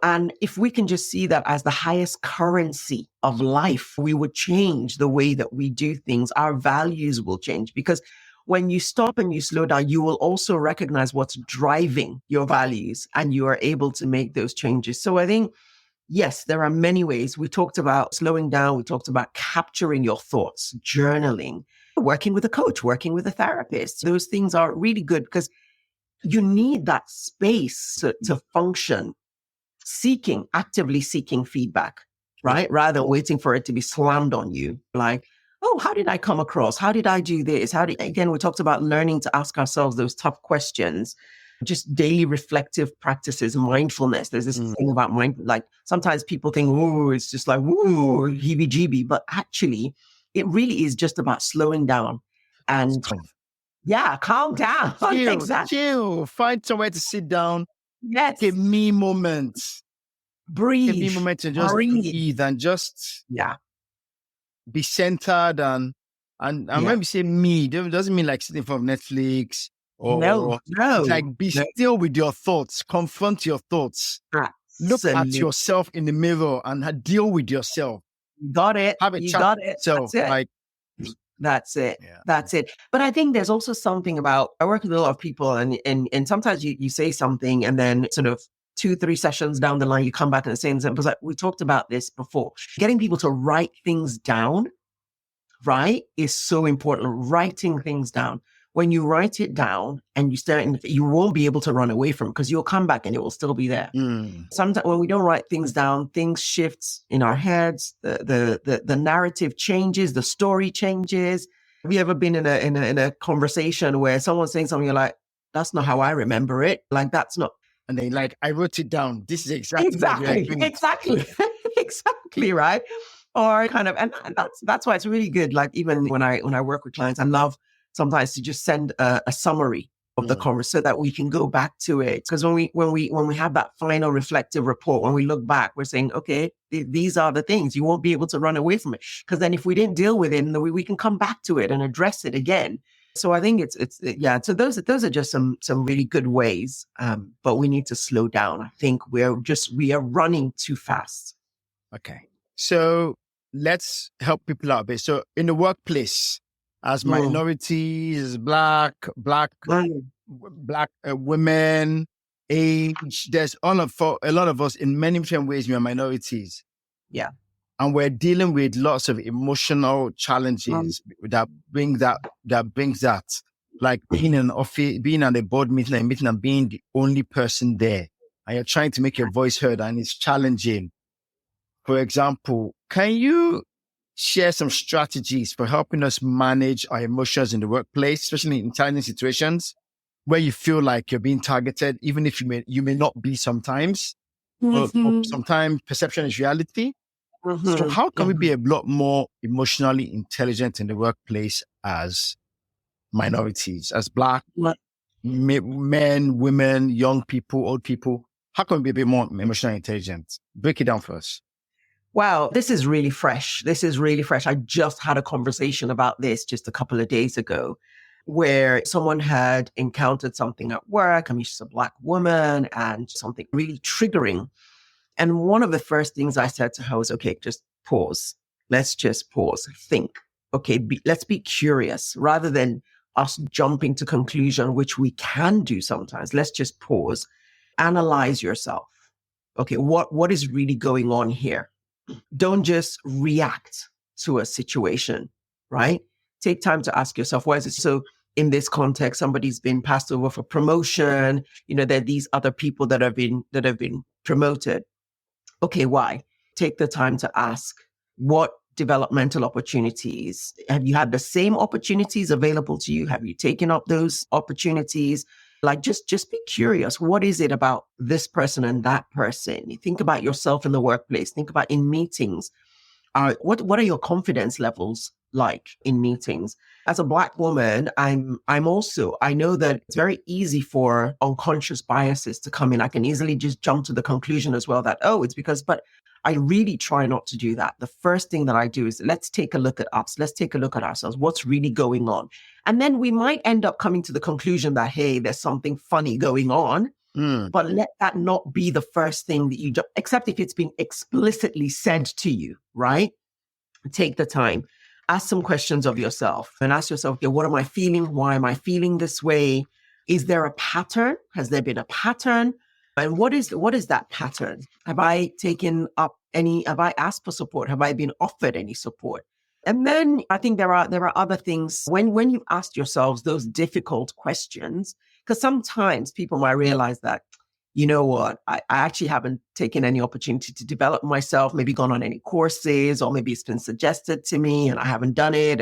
And if we can just see that as the highest currency of life, we would change the way that we do things. Our values will change, because when you stop and you slow down, you will also recognize what's driving your values, and you are able to make those changes. So I think, yes, there are many ways. We talked about slowing down. We talked about capturing your thoughts, journaling, working with a coach, working with a therapist. Those things are really good because you need that space to function. Actively seeking feedback, right? Rather than waiting for it to be slammed on you. Like, oh, how did I come across? How did I do this? Again, we talked about learning to ask ourselves those tough questions, just daily reflective practices, mindfulness. There's this thing about like sometimes people think, oh, it's just like, ooh, heebie-jeebie. But actually, it really is just about slowing down and calm down. Chill. Find somewhere to sit down. Yes. Give me moments. Breathe. Give me moments and just breathe and just be centered. And when we say me, it doesn't mean like sitting in front of Netflix or no. It's like be still with your thoughts. Confront your thoughts. Look at yourself in the mirror and deal with yourself. Got it. Have a chat with yourself. That's it. That's it. But I think there's also something about, I work with a lot of people and sometimes you say something and then sort of 2-3 sessions down the line, you come back and say something. Like we talked about this before. Getting people to write things down, right, is so important. Writing things down. When you write it down and you won't be able to run away from it because you'll come back and it will still be there. Sometimes when we don't write things down, things shifts in our heads. The narrative changes, the story changes. Have you ever been in a conversation where someone's saying something, you're like, that's not how I remember it. Like, that's not. And they like, I wrote it down. This is exactly. Exactly, right? Or kind of, and that's why it's really good. Like even when I work with clients, I love sometimes to just send a summary of the conversation so that we can go back to it. Because when we have that final reflective report, when we look back, we're saying, okay, these are the things. You won't be able to run away from it. Because then if we didn't deal with it, we can come back to it and address it again. So I think it's So those are just some really good ways. But we need to slow down. I think we are running too fast. Okay. So let's help people out a bit. So in the workplace, as minorities, black women, age, there's for a lot of us in many different ways, we are minorities. Yeah. And we're dealing with lots of emotional challenges that brings that. Like being in an office, being at a board meeting and being the only person there. And you're trying to make your voice heard and it's challenging. For example, can you share some strategies for helping us manage our emotions in the workplace, especially in challenging situations where you feel like you're being targeted, even if you may not be sometimes, or sometimes perception is reality. So how can we be a lot more emotionally intelligent in the workplace as minorities, as Black men, women, young people, old people? How can we be a bit more emotionally intelligent? Break it down for us. Wow, this is really fresh. This is really fresh. I just had a conversation about this just a couple of days ago where someone had encountered something at work. I mean, she's a Black woman and something really triggering. And one of the first things I said to her was, okay, just pause. Let's just pause. Think. Okay, let's be curious rather than us jumping to conclusion, which we can do sometimes. Let's just pause. Analyze yourself. Okay, what is really going on here? Don't just react to a situation, right? Take time to ask yourself, why is it so? In this context, somebody's been passed over for promotion. There are these other people that have been promoted. Okay, why? Take the time to ask, what developmental opportunities have you had? The same opportunities available to you? Have you taken up those opportunities? Like, just be curious. What is it about this person and that person? You think about yourself in the workplace. Think about in meetings. What are your confidence levels like in meetings? As a Black woman, I know that it's very easy for unconscious biases to come in. I can easily just jump to the conclusion as well that, oh, it's because, but I really try not to do that. The first thing that I do is let's take a look at us. Let's take a look at ourselves. What's really going on? And then we might end up coming to the conclusion that, hey, there's something funny going on. But let that not be the first thing that you do, except if it's been explicitly said to you, right? Take the time. Ask some questions of yourself and ask yourself, okay, what am I feeling? Why am I feeling this way? Is there a pattern? Has there been a pattern? And what is that pattern? Have I asked for support? Have I been offered any support? And then I think there are other things when you've asked yourselves those difficult questions, because sometimes people might realize that, you know what, I actually haven't taken any opportunity to develop myself, maybe gone on any courses, or maybe it's been suggested to me and I haven't done it,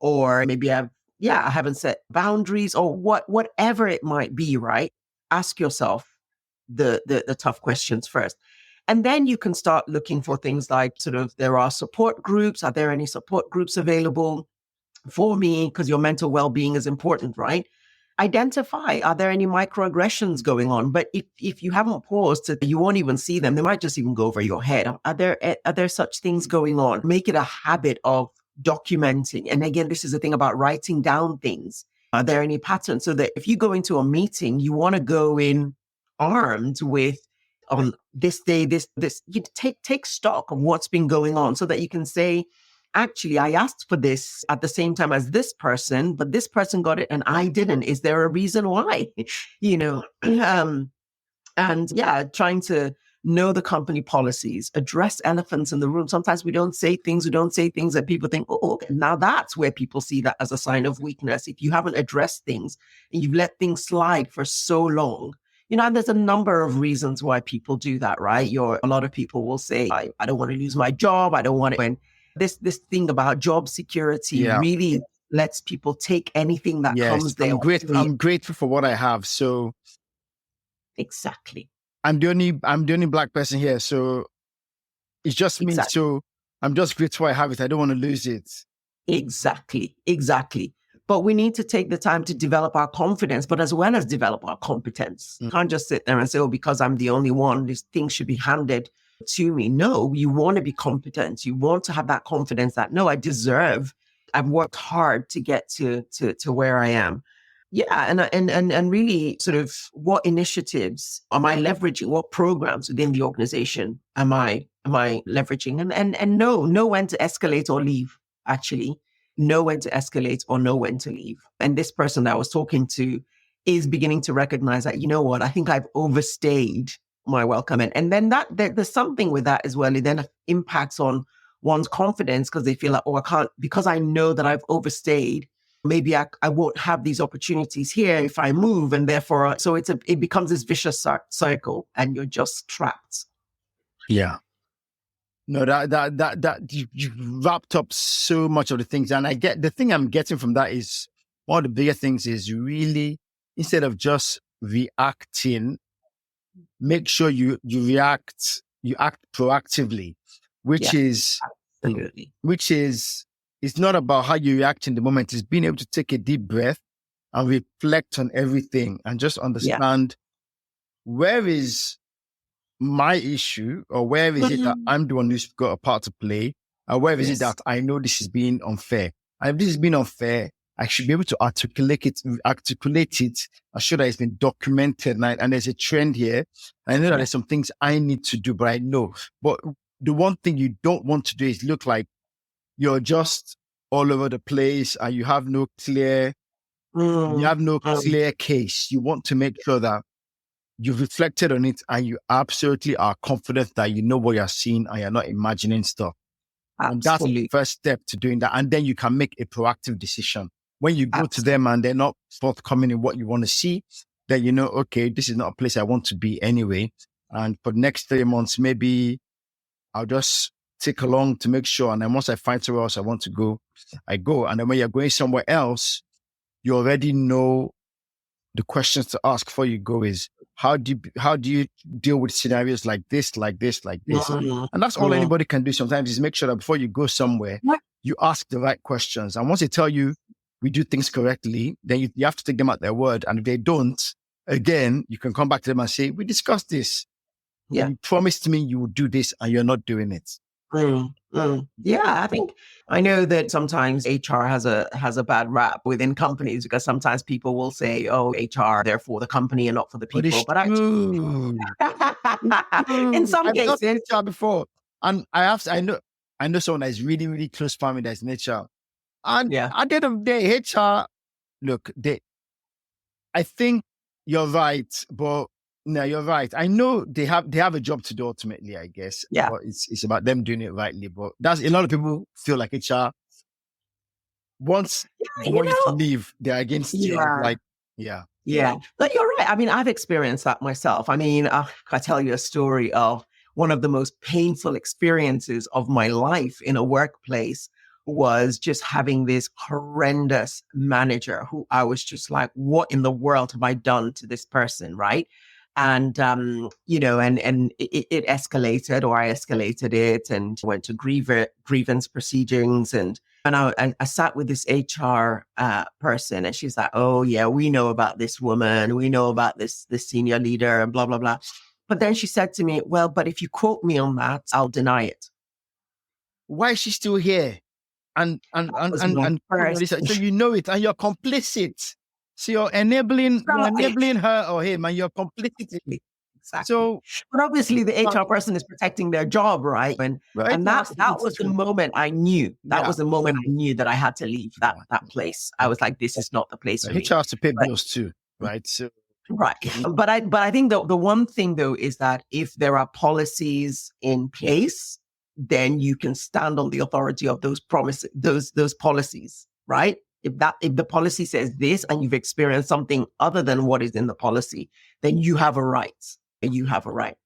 or maybe I haven't set boundaries, or whatever it might be, right? Ask yourself the tough questions first. And then you can start looking for things like there are support groups. Are there any support groups available for me? Because your mental well-being is important, right? Identify, are there any microaggressions going on? But if you haven't paused, you won't even see them. They might just even go over your head. Are there such things going on? Make it a habit of documenting. And again, this is the thing about writing down things. Are there any patterns? So that if you go into a meeting, you want to go in armed with, on this day, this, you take stock of what's been going on so that you can say, actually, I asked for this at the same time as this person, but this person got it and I didn't. Is there a reason why? And trying to know the company policies, address elephants in the room. Sometimes we don't say things that people think, oh, okay. Now that's where people see that as a sign of weakness. If you haven't addressed things and you've let things slide for so long, there's a number of reasons why people do that, right? A lot of people will say, I don't want to lose my job. I don't want to. And this thing about job security really lets people take anything that comes their way. I'm grateful for what I have. So exactly. I'm the only Black person here. So it's just me. Exactly. So I'm just grateful I have it. I don't want to lose it. Exactly. But we need to take the time to develop our confidence, but as well as develop our competence. You can't just sit there and say, oh, because I'm the only one, these things should be handed to me. No, you want to be competent. You want to have that confidence that, no, I've worked hard to get to where I am. Yeah. And really sort of what initiatives am I leveraging? What programs within the organization am I leveraging? And know when to escalate or leave, actually. Know when to escalate or know when to leave. And this person that I was talking to is beginning to recognize that, you know what, I think I've overstayed my welcome. And then there's something with that as well. It then impacts on one's confidence because they feel like, oh, I can't, because I know that I've overstayed. Maybe I won't have these opportunities here if I move. And therefore, so it becomes this vicious cycle and you're just trapped. Yeah. No, that you wrapped up so much of the things. And I get the thing I'm getting from that is one of the bigger things is really, instead of just reacting, make sure you act proactively, which is it's not about how you react in the moment. It's being able to take a deep breath and reflect on everything and just understand where is my issue, or where is it that I'm the one who's got a part to play, or where is it Yes. that I know this is being unfair? And if this is being unfair, I should be able to articulate it, assure that it's been documented, and there's a trend here. I know that there's some things I need to do, but I know. But the one thing you don't want to do is look like you're just all over the place and you have no clear case. You want to make sure that you've reflected on it and you absolutely are confident that you know what you're seeing and you're not imagining stuff. And that's the Absolutely. first step to doing that. And then you can make a proactive decision. When you go to Absolutely. them and they're not forthcoming in what you want to see, then you know, okay, this is not a place I want to be anyway. And for the next 3 months, maybe I'll just take along to make sure. And then once I find somewhere else I want to go, I go. And then when you're going somewhere else, you already know the questions to ask before you go is, how do you deal with scenarios like this, like this, like this? And that's all anybody can do sometimes, is make sure that before you go somewhere, you ask the right questions. And once they tell you we do things correctly, then you have to take them at their word. And if they don't, again, you can come back to them and say, we discussed this. Yeah. You promised me you would do this and you're not doing it. Yeah, I think I know that sometimes HR has a bad rap within companies, because sometimes people will say, "Oh, HR, they're for the company and not for the people." But actually, in some I've done cases, HR before, and I know someone that is really, really close family that's in HR, and yeah, at the end of the day, HR, look, I think you're right, but no, you're right. I know they have a job to do ultimately, I guess. yeah, But it's about them doing it rightly. But that's a lot of people feel like HR, once they you want you to know, leave, they're against you. And it's yeah. like, yeah. Yeah, but you're right. I mean, I've experienced that myself. I mean, I tell you a story of one of the most painful experiences of my life in a workplace was just having this horrendous manager who I was just like, what in the world have I done to this person? Right. And, it escalated, or I escalated it, and went to grievance proceedings. And I sat with this HR person, and she's like, "Oh yeah, we know about this woman. We know about this senior leader, and blah blah blah." But then she said to me, "Well, but if you quote me on that, I'll deny it." Why is she still here? And That was my first. so you know it, and you're complicit. So you're enabling her or him, and you're complicit. Exactly. So, But obviously the HR person is protecting their job, right? And that was the moment I knew. That was the moment I knew that I had to leave that place. I was like, this is not the place for me. HR has to pay bills too, right? So, right. But I think the one thing though is that if there are policies in place, then you can stand on the authority of those promises, those policies, right? If the policy says this and you've experienced something other than what is in the policy, then you have a right. And you have a right.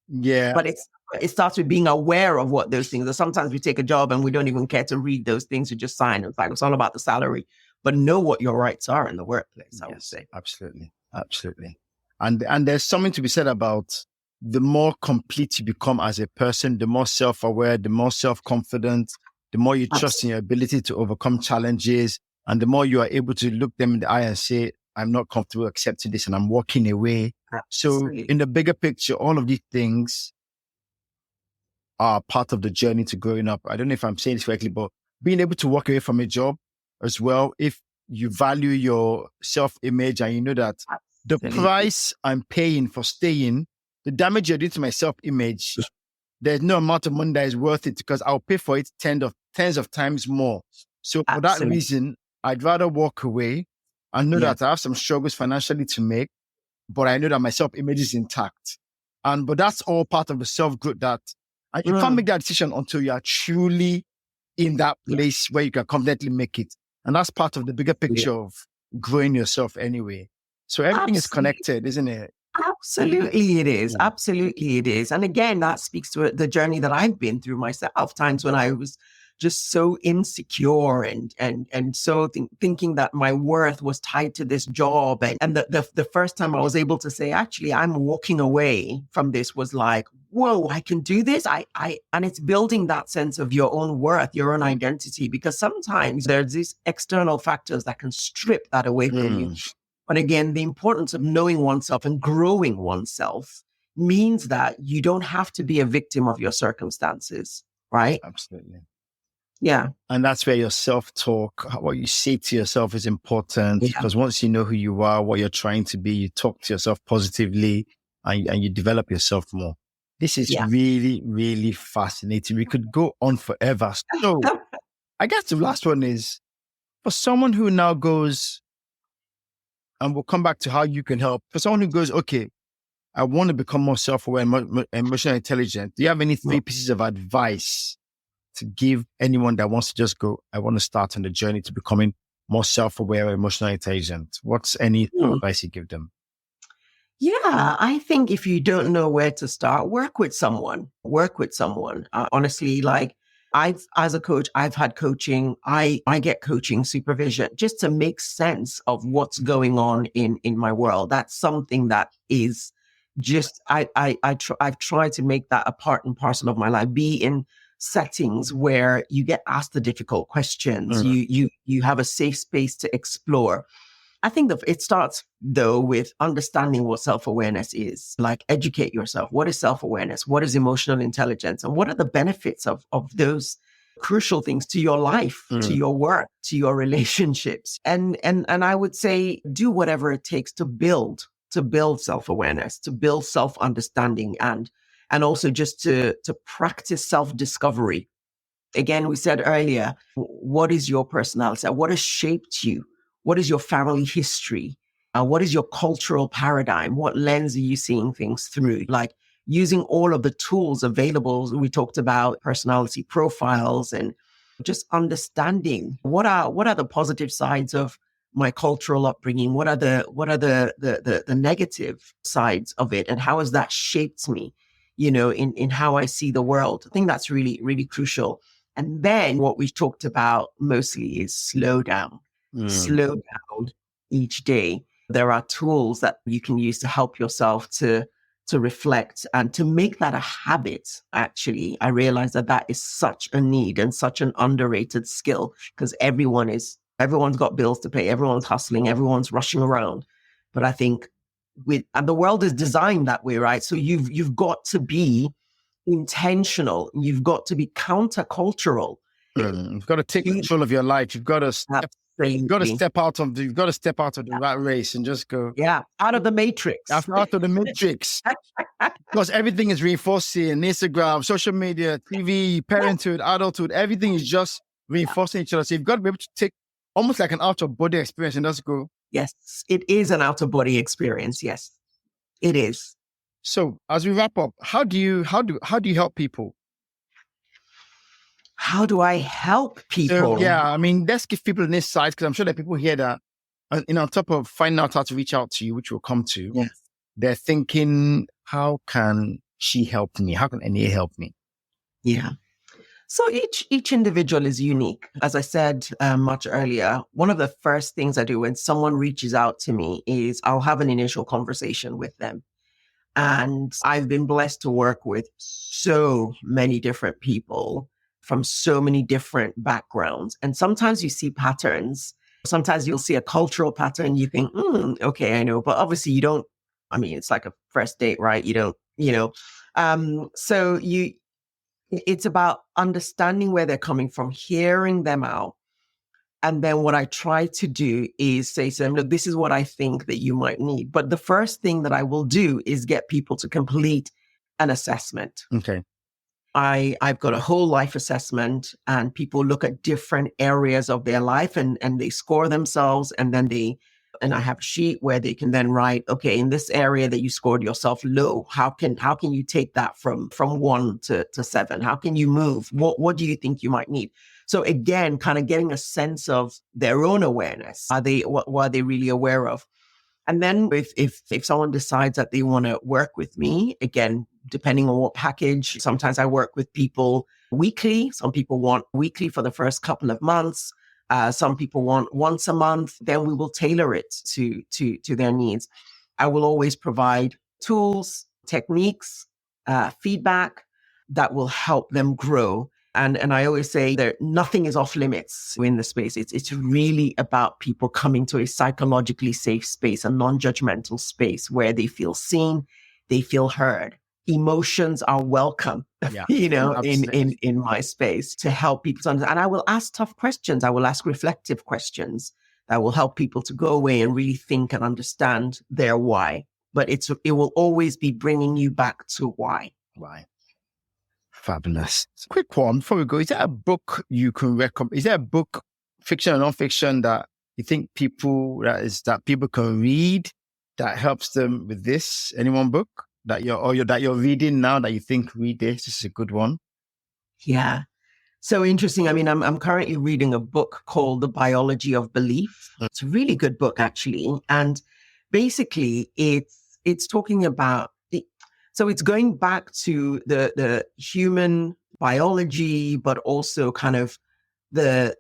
Yeah. But it starts with being aware of what those things are. Sometimes we take a job and we don't even care to read those things. We just sign. It's like, it's all about the salary, but know what your rights are in the workplace, I would say. Absolutely. Absolutely. And there's something to be said about the more complete you become as a person, the more self-aware, the more self-confident, the more you trust in your ability to overcome challenges, and the more you are able to look them in the eye and say, I'm not comfortable accepting this and I'm walking away. Absolutely. So in the bigger picture, all of these things are part of the journey to growing up. I don't know if I'm saying this correctly, but being able to walk away from a job as well, if you value your self-image and you know that the price I'm paying for staying, the damage you're doing to my self-image, there's no amount of money that is worth it, because I'll pay for it tens of times more. So for that reason, I'd rather walk away. I know that I have some struggles financially to make, but I know that my self-image is intact. But that's all part of the self-growth that you can't make that decision until you are truly in that place where you can confidently make it. And that's part of the bigger picture of growing yourself anyway. So everything is connected, isn't it? Absolutely, it is. Absolutely, it is. And again, that speaks to the journey that I've been through myself. Times when I was just so insecure and so thinking that my worth was tied to this job. And the first time I was able to say, actually, I'm walking away from this, was like, whoa, I can do this. And it's building that sense of your own worth, your own identity, because sometimes there's these external factors that can strip that away from you. But again, the importance of knowing oneself and growing oneself means that you don't have to be a victim of your circumstances, right? Absolutely. Yeah. And that's where your self-talk, what you say to yourself is important, Yeah. because once you know who you are, what you're trying to be, you talk to yourself positively and you develop yourself more. This is Yeah. really, really fascinating. We could go on forever. So I guess the last one is for someone who now goes, and we'll come back to how you can help. For someone who goes, okay, I want to become more self-aware and emotionally intelligent. Do you have any 3 pieces of advice to give anyone that wants to just go, I want to start on the journey to becoming more self-aware, emotionally intelligent? What's any advice you give them? Yeah, I think if you don't know where to start, work with someone. Work with someone. Honestly, like as a coach, I've had coaching. I get coaching supervision just to make sense of what's going on in my world. That's something that is just I've tried to make that a part and parcel of my life. Be in settings where you get asked the difficult questions. You have a safe space to explore. I think that it starts though with understanding what self-awareness is. Like, educate yourself. What is self-awareness? What is emotional intelligence? And what are the benefits of those crucial things to your life, to your work, to your relationships? And I would say do whatever it takes to build self-awareness, to build self-understanding, and also just to practice self-discovery. Again, we said earlier, what is your personality? What has shaped you? What is your family history? What is your cultural paradigm? What lens are you seeing things through? Like, using all of the tools available. We talked about personality profiles and just understanding what are the positive sides of my cultural upbringing? What are the negative sides of it? And how has that shaped me, in how I see the world? I think that's really, really crucial. And then what we talked about mostly is slow down. Slow down each day. There are tools that you can use to help yourself to reflect and to make that a habit. Actually, I realize that is such a need and such an underrated skill, because everyone's got bills to pay. Everyone's hustling. Everyone's rushing around. But I think and the world is designed that way, right? So you've got to be intentional. You've got to be countercultural. You've got to take control of your life. You've got to step out of the rat race and just go. Yeah, out of the matrix. Out of the matrix. Because everything is reinforcing Instagram, social media, TV, parenthood, adulthood. Everything is just reinforcing each other. So you've got to be able to take almost like an out of body experience and just go. Yes, it is an out of body experience. Yes, it is. So as we wrap up, how do you help people? How do I help people? So, yeah, I mean, let's give people an insight, because I'm sure that people hear that, on top of finding out how to reach out to you, which we'll come to, yes, they're thinking, how can she help me? How can Eniye help me? Yeah. So each individual is unique. As I said much earlier, one of the first things I do when someone reaches out to me is I'll have an initial conversation with them. And I've been blessed to work with so many different people from so many different backgrounds. And sometimes you see patterns. Sometimes you'll see a cultural pattern. You think, okay, I know. But obviously you don't. I mean, it's like a first date, right? You don't, it's about understanding where they're coming from, hearing them out. And then what I try to do is say to them, look, this is what I think that you might need. But the first thing that I will do is get people to complete an assessment. Okay. I've got a whole life assessment, and people look at different areas of their life and they score themselves. And then I have a sheet where they can then write, okay, in this area that you scored yourself low, how can you take that from 1 to 7? How can you move? What do you think you might need? So again, kind of getting a sense of their own awareness. What are they really aware of? And then if someone decides that they want to work with me, again, depending on what package, sometimes I work with people weekly. Some people want weekly for the first couple of months. Some people want once a month. Then we will tailor it to their needs. I will always provide tools, techniques, feedback that will help them grow. And I always say that nothing is off limits in the space. It's really about people coming to a psychologically safe space, a non-judgmental space where they feel seen, they feel heard. Emotions are welcome, Yeah, in my space to help people to understand. And I will ask tough questions. I will ask reflective questions that will help people to go away and really think and understand their why. But it will always be bringing you back to why. Why? Fabulous. Quick one before we go. Is there a book you can recommend? Is there a book, fiction or non-fiction, that you think people can read that helps them with this? Any one book that you're reading now that you think, read this? This is a good one. Yeah. So interesting. I mean, I'm currently reading a book called The Biology of Belief. It's a really good book, actually. And basically it's talking about so it's going back to the human biology, but also kind of the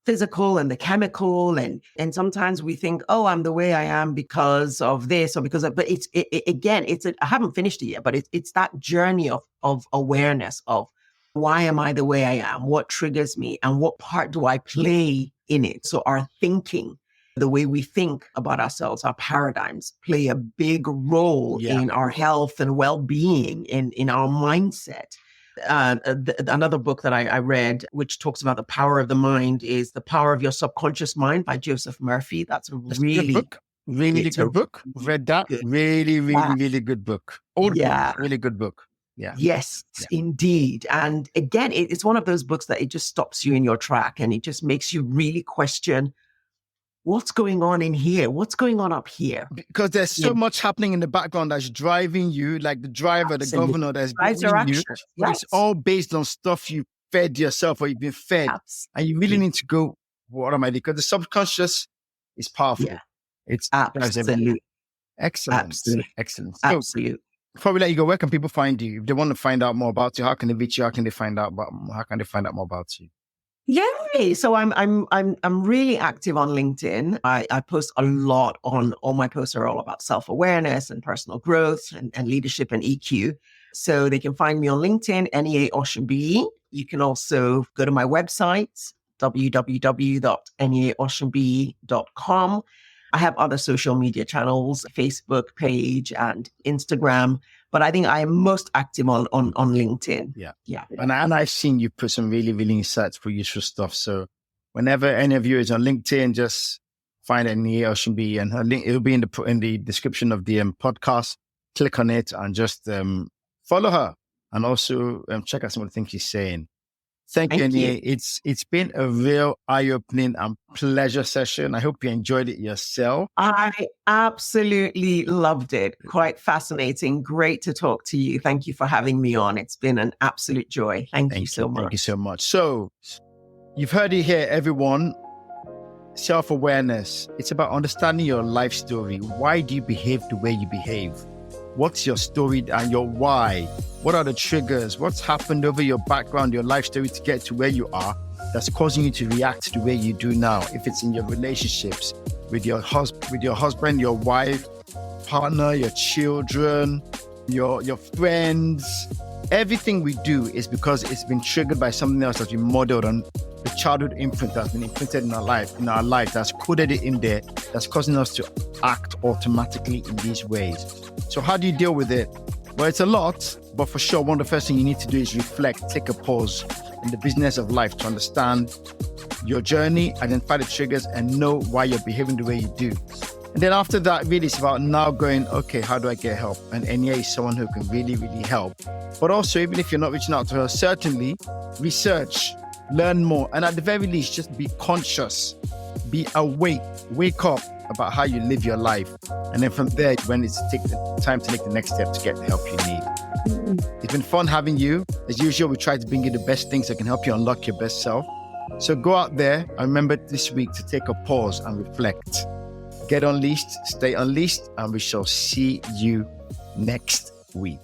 physical and the chemical. And sometimes we think, oh, I'm the way I am because of this or because of, but I haven't finished it yet, but it's that journey of awareness of why am I the way I am? What triggers me? And what part do I play in it? So our thinking, the way we think about ourselves, our paradigms play a big role in our health and well-being, in our mindset. Another book that I read, which talks about the power of the mind, is The Power of Your Subconscious Mind by Joseph Murphy. That's a really good book. Really good book. Read that. Really good book. Book. Really good book. Yeah. Yes, indeed. And again, it's one of those books that it just stops you in your track and it just makes you really question what's going on in here? What's going on up here? Because there's so much happening in the background that's driving you, like the driver, the governor that's driving you. But it's all based on stuff you fed yourself or you've been fed. And you really need to go, what am I doing? Because the subconscious is powerful. Yeah. It's absolutely. Excellent. Absolutely. Excellent. So, absolutely. Before we let you go, where can people find you? If they want to find out more about you, how can they reach you? How can they find out more about you? Yay! So I'm really active on LinkedIn. I post a lot on all my posts are all about self-awareness and personal growth and leadership and EQ. So they can find me on LinkedIn, Eniye Oshunbiyi. You can also go to my website, www.eniyeoshunbiyi.com. I have other social media channels, Facebook page and Instagram, but I think I am most active on LinkedIn. Yeah. And I've seen you put some really, really insightful, useful stuff. So whenever any of you is on LinkedIn, just find Eniye Oshunbiyi, and her link, it'll be in the description of the podcast. Click on it and just follow her, and also check out some of the things she's saying. Thank you, Eniye. It's been a real eye-opening and pleasure session. I hope you enjoyed it yourself. I absolutely loved it. Quite fascinating. Great to talk to you. Thank you for having me on. It's been an absolute joy. Thank you so much. Thank you so much. So you've heard it here, everyone. Self-awareness. It's about understanding your life story. Why do you behave the way you behave? What's your story and your why? What are the triggers? What's happened over your background, your life story to get to where you are that's causing you to react the way you do now? If it's in your relationships with your husband, your wife, partner, your children, your friends, everything we do is because it's been triggered by something else that's been modeled on the childhood imprint that's been imprinted in our life, that's coded it in there, that's causing us to act automatically in these ways. So how do you deal with it? Well, it's a lot, but for sure, one of the first things you need to do is reflect, take a pause in the business of life to understand your journey, identify the triggers, and know why you're behaving the way you do. And then after that, really, it's about now going, okay, how do I get help? And Eniye is someone who can really, really help. But also, even if you're not reaching out to her, certainly research, learn more, and at the very least, just be conscious, be awake, wake up about how you live your life. And then from there, when it's time to take the next step to get the help you need. It's been fun having you. As usual, we try to bring you the best things that can help you unlock your best self. So go out there and remember this week to take a pause and reflect. Get unleashed, stay unleashed, and we shall see you next week.